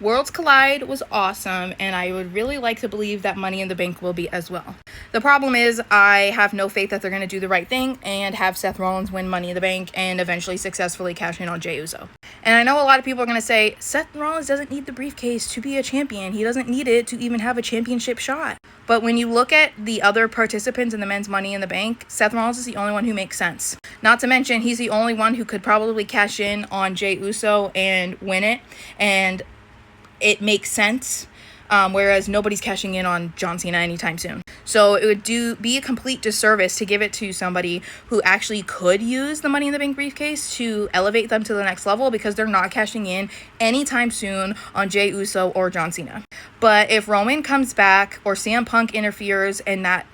Worlds Collide was awesome, and I would really like to believe that Money in the Bank will be as well. The problem is I have no faith that they're going to do the right thing and have Seth Rollins win Money in the Bank and eventually successfully cash in on Jey Uso. And I know a lot of people are going to say, Seth Rollins doesn't need the briefcase to be a champion. He doesn't need it to even have a championship shot. But when you look at the other participants in the men's Money in the Bank, Seth Rollins is the only one who makes sense. Not to mention, he's the only one who could probably cash in on Jey Uso and win it. And it makes sense, whereas nobody's cashing in on John Cena anytime soon. So it would be a complete disservice to give it to somebody who actually could use the Money in the Bank briefcase to elevate them to the next level, because they're not cashing in anytime soon on Jey Uso or John Cena. But if Roman comes back or CM Punk interferes in that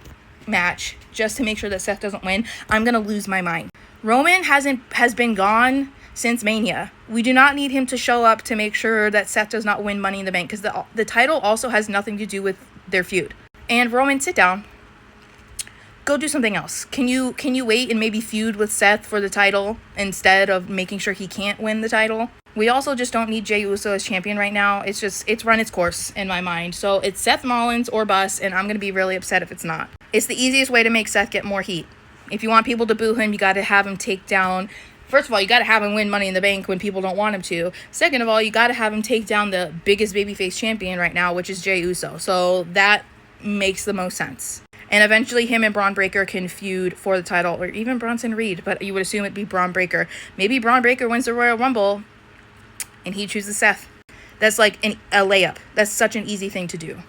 match just to make sure that Seth doesn't win, I'm going to lose my mind. Roman has been gone since Mania. We do not need him to show up to make sure that Seth does not win Money in the Bank, because the title also has nothing to do with their feud. And Roman, sit down. Go do something else. Can you wait and maybe feud with Seth for the title instead of making sure he can't win the title? We also just don't need Jey Uso as champion right now. It's run its course in my mind. So it's Seth Rollins or bust, and I'm going to be really upset if it's not. It's the easiest way to make Seth get more heat. If you want people to boo him, you got to have him take down... First of all, you got to have him win Money in the Bank when people don't want him to. Second of all, you got to have him take down the biggest babyface champion right now, which is Jey Uso. So that makes the most sense. And eventually him and Braun Breaker can feud for the title, or even Bronson Reed, but you would assume it'd be Braun Breaker. Maybe Braun Breaker wins the Royal Rumble and he chooses Seth. That's like a layup. That's such an easy thing to do.